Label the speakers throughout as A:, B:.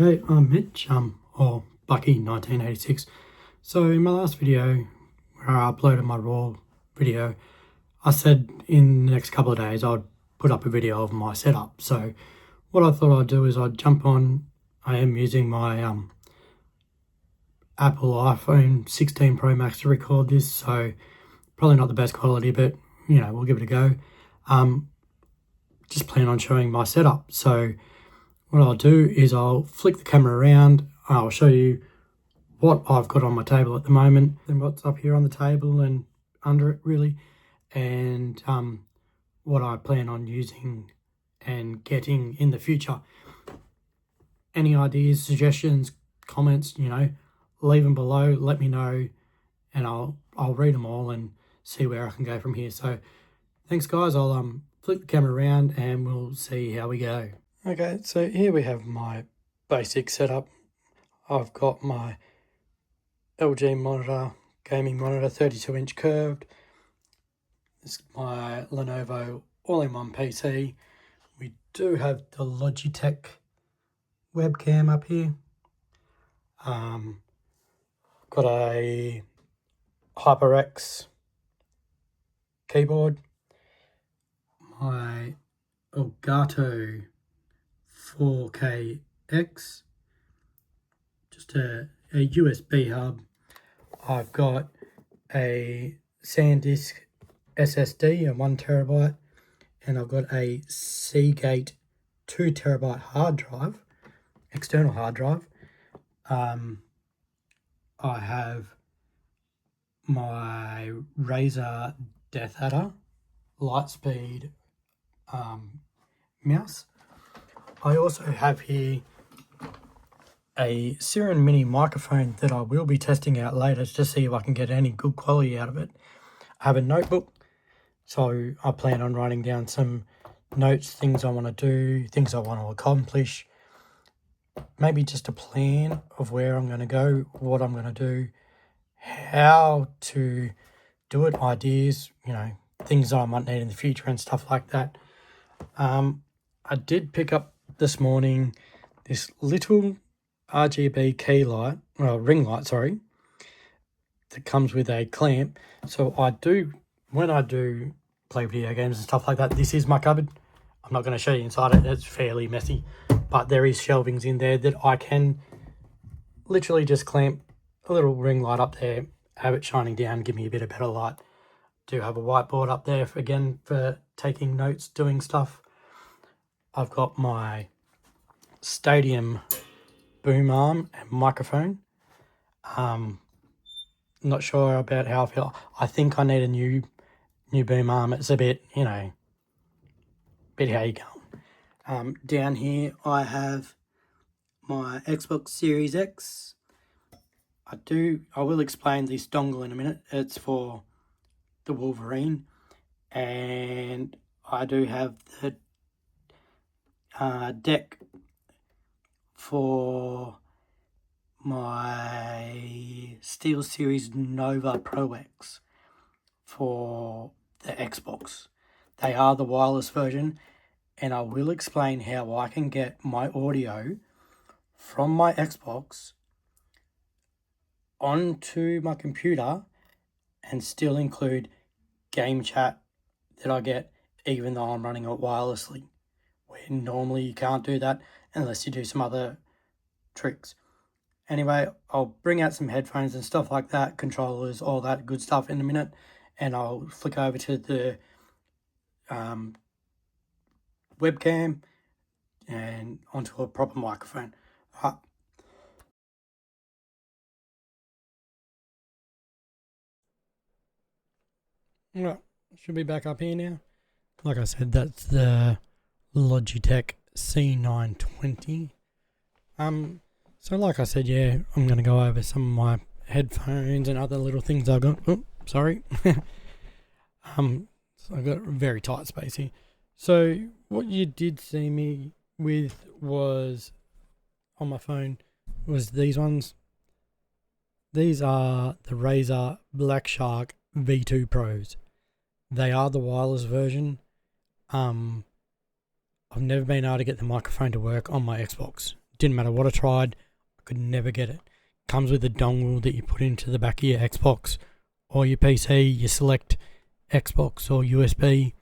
A: Hey, I'm Mitch, or Bucky1986. So in my last video, where I uploaded my raw video, I said in the next couple of days I'd put up a video of my setup. So what I thought I'd do is I'd jump on. I am using my Apple iPhone 16 Pro Max to record this, so probably not the best quality, but we'll give it a go. Just plan on showing my setup. So what I'll do is I'll flick the camera around. I'll show you what I've got on my table at the moment and what's up here on the table and under it really, and what I plan on using and getting in the future. Any ideas, suggestions, comments, leave them below, let me know, and I'll read them all and see where I can go from here. So thanks guys, I'll flick the camera around and we'll see how we go. Okay, so here we have my basic setup. I've got my LG monitor, gaming monitor, 32-inch curved. This is my Lenovo all-in-one PC. We do have the Logitech webcam up here. Got a HyperX keyboard. My Elgato 4KX, just a USB hub. I've got a SanDisk SSD, a 1TB, and I've got a Seagate 2TB hard drive, external hard drive. I have my Razer DeathAdder Lightspeed mouse. I also have here a Siren Mini microphone that I will be testing out later to see if I can get any good quality out of it. I have a notebook, so I plan on writing down some notes, things I want to do, things I want to accomplish, maybe just a plan of where I'm going to go, what I'm going to do, how to do it, ideas, things that I might need in the future and stuff like that. I did pick up this morning this little RGB ring light, that comes with a clamp. So when I do play video games and stuff like that, this is my cupboard. I'm not going to show you inside it, it's fairly messy, but there is shelvings in there that I can literally just clamp a little ring light up there, have it shining down, give me a bit of better light. Do have a whiteboard up there for taking notes, doing stuff. I've got my Stadium boom arm and microphone. Not sure about how I feel. I think I need a new boom arm. It's a bit, bit how you go. Down here I have my Xbox Series X. I will explain this dongle in a minute. It's for the Wolverine, and I do have the deck for my SteelSeries Nova Pro X for the Xbox. They are the wireless version, and I will explain how I can get my audio from my Xbox onto my computer and still include game chat that I get even though I'm running it wirelessly, where normally you can't do that unless you do some other tricks. Anyway, I'll bring out some headphones and stuff like that, controllers, all that good stuff in a minute, and I'll flick over to the webcam and onto a proper microphone. Right, should be back up here now. Like I said, that's the Logitech C920. So like I said, yeah, I'm going to go over some of my headphones and other little things I got. Oh, sorry. So I've got a very tight space here. So what you did see me with was, on my phone, was these ones. These are the Razer Black Shark V2 Pros. They are the wireless version. I've never been able to get the microphone to work on my Xbox Didn't matter what I tried, I could never get it. Comes with a dongle that you put into the back of your Xbox or your PC. You select Xbox or USB.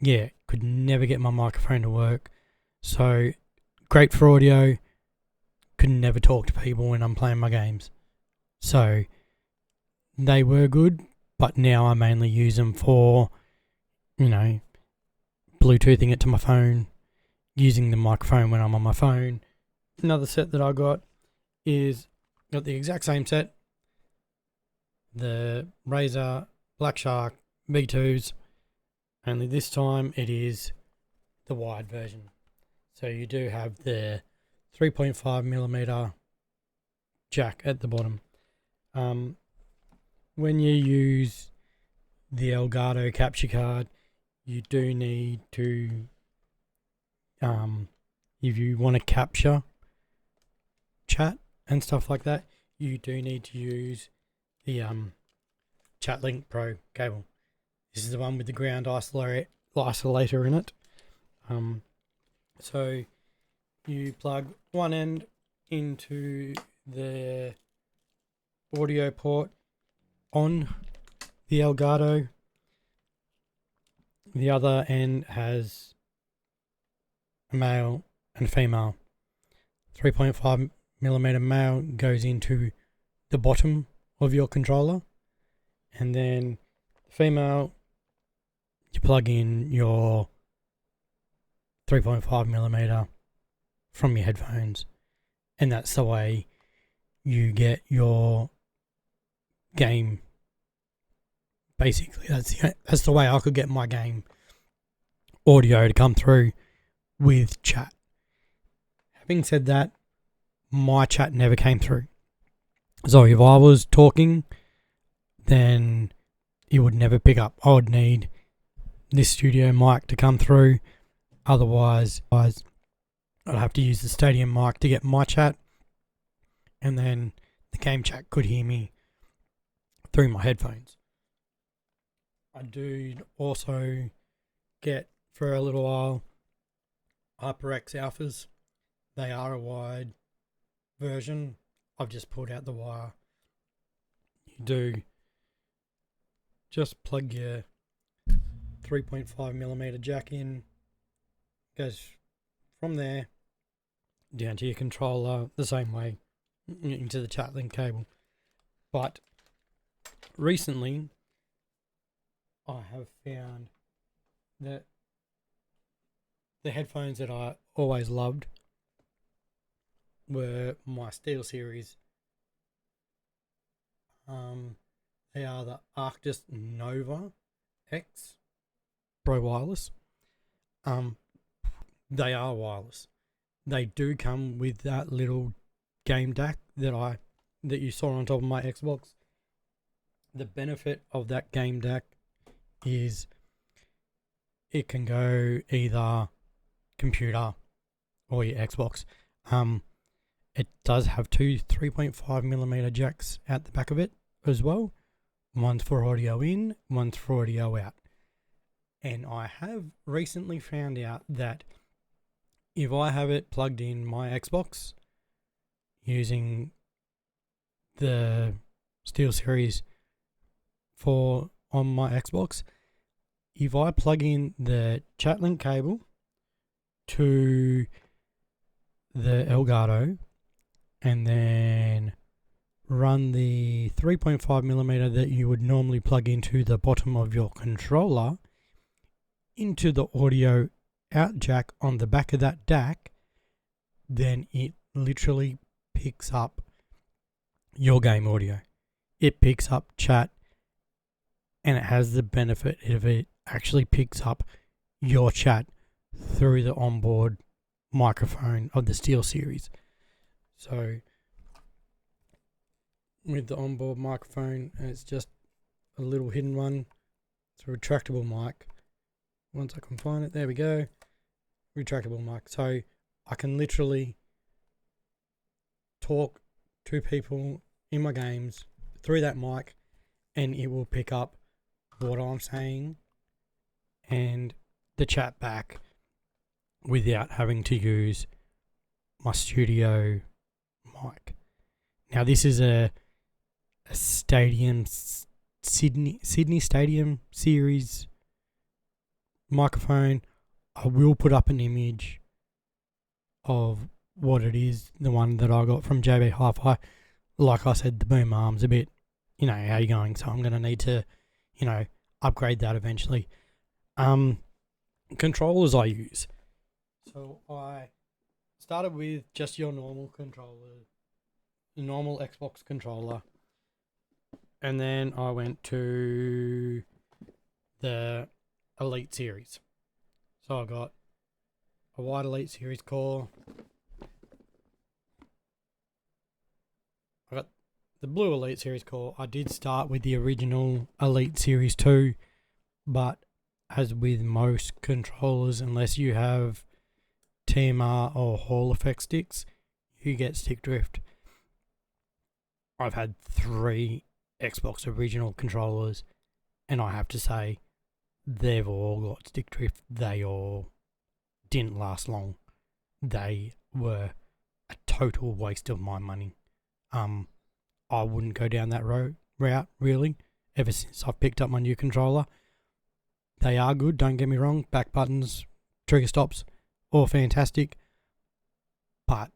A: Yeah, could never get my microphone to work. So great for audio. Could never talk to people when I'm playing my games. So they were good, but now I mainly use them for, Bluetoothing it to my phone, using the microphone when I'm on my phone. Another set that I got got the exact same set. The Razer Black Shark V2s. Only this time it is the wired version. So you do have the 3.5mm jack at the bottom. When you use the Elgato capture card, you do need to, if you want to capture chat and stuff like that, you do need to use the ChatLink Pro cable. This is the one with the ground isolator in it. So you plug one end into the audio port on the Elgato. The other end has a male and female. 3.5mm male goes into the bottom of your controller, and then the female, you plug in your 3.5mm from your headphones, and that's the way you get your game. Basically, that's the way I could get my game audio to come through with chat. Having said that, my chat never came through. So if I was talking, then it would never pick up. I would need this studio mic to come through. Otherwise, I'd have to use the Stadium mic to get my chat, and then the game chat could hear me through my headphones. I do also get, for a little while, HyperX Alphas. They are a wired version. I've just pulled out the wire. You do just plug your 3.5mm jack in. Goes from there down to your controller the same way into the ChatLink cable. But recently I have found that the headphones that I always loved were my SteelSeries. They are the Arctis Nova X Pro Wireless. They are wireless. They do come with that little game DAC that you saw on top of my Xbox. The benefit of that game DAC is it can go either computer or your Xbox. It does have two 3.5mm jacks at the back of it as well. One's for audio in, one's for audio out. And I have recently found out that if I have it plugged in my Xbox using the SteelSeries 4 on my Xbox, if I plug in the ChatLink cable to the Elgato and then run the 3.5mm that you would normally plug into the bottom of your controller into the audio out jack on the back of that DAC, then it literally picks up your game audio. It picks up chat, and it has the benefit of it actually picks up your chat through the onboard microphone of the SteelSeries. So with the onboard microphone, it's just a little hidden one. It's a retractable mic. Once I can find it, there we go. Retractable mic. So I can literally talk to people in my games through that mic, and it will pick up what I'm saying and the chat back without having to use my studio mic. Now this is a stadium Sydney Stadium series microphone. I will put up an image of what it is, the one that I got from JB Hi-Fi. Like I said, the boom arm's a bit, how you going? So I'm going to need to, upgrade that eventually. Controllers I use. So I started with just your normal controller, the normal Xbox controller. And then I went to the Elite Series. So I got a white Elite Series core. I got the blue Elite Series core. I did start with the original Elite Series 2, but as with most controllers, unless you have TMR or Hall effect sticks, you get stick drift. I've had 3 Xbox original controllers, and I have to say, they've all got stick drift. They all didn't last long. They were a total waste of my money. I wouldn't go down that route really, ever since I've picked up my new controller. They are good, don't get me wrong. Back buttons, trigger stops, all fantastic. But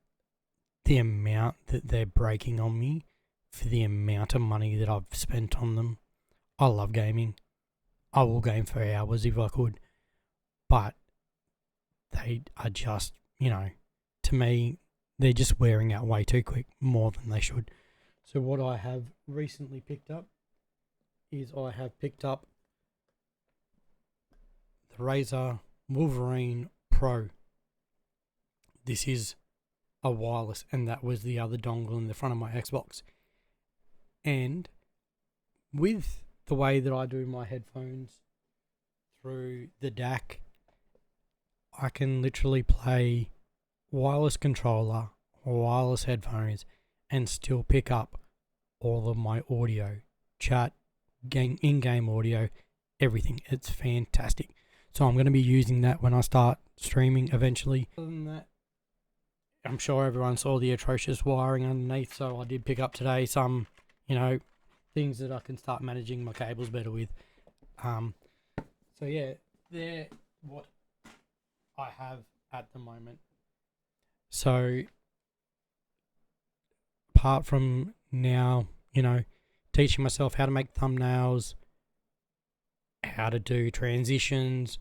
A: the amount that they're breaking on me for the amount of money that I've spent on them. I love gaming. I will game for hours if I could. But they are just, to me, they're just wearing out way too quick, more than they should. So what I have recently picked up is I have picked up the Razer Wolverine Pro. This is a wireless, and that was the other dongle in the front of my Xbox. And with the way that I do my headphones through the DAC, I can literally play wireless controller or wireless headphones and still pick up all of my audio, chat, in-game audio, everything. It's fantastic. So I'm going to be using that when I start streaming eventually. Other than that, I'm sure everyone saw the atrocious wiring underneath, so I did pick up today some, things that I can start managing my cables better with. So yeah, they're what I have at the moment. So apart from now, teaching myself how to make thumbnails, how to do transitions,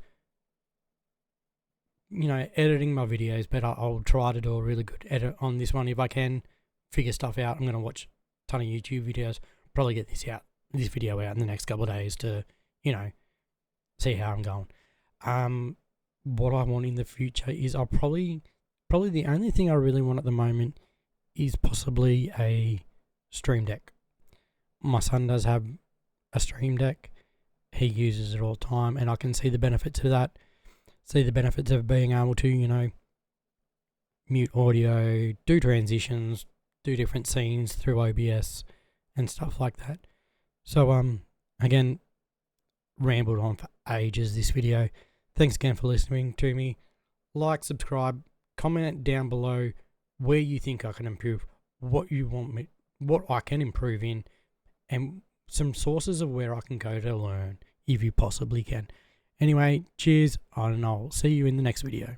A: editing my videos better. I'll try to do a really good edit on this one if I can figure stuff out. I'm going to watch a ton of YouTube videos, probably get this video out in the next couple of days to, see how I'm going. What I want in the future is I'll probably the only thing I really want at the moment is possibly a Stream Deck. My son does have a Stream Deck. He uses it all the time, and I can see the benefits of that. See the benefits of being able to, mute audio, do transitions, do different scenes through OBS and stuff like that. So, again, rambled on for ages this video. Thanks again for listening to me. Like, subscribe, comment down below where you think I can improve, what I can improve in, and some sources of where I can go to learn if you possibly can. Anyway, cheers, and I'll see you in the next video.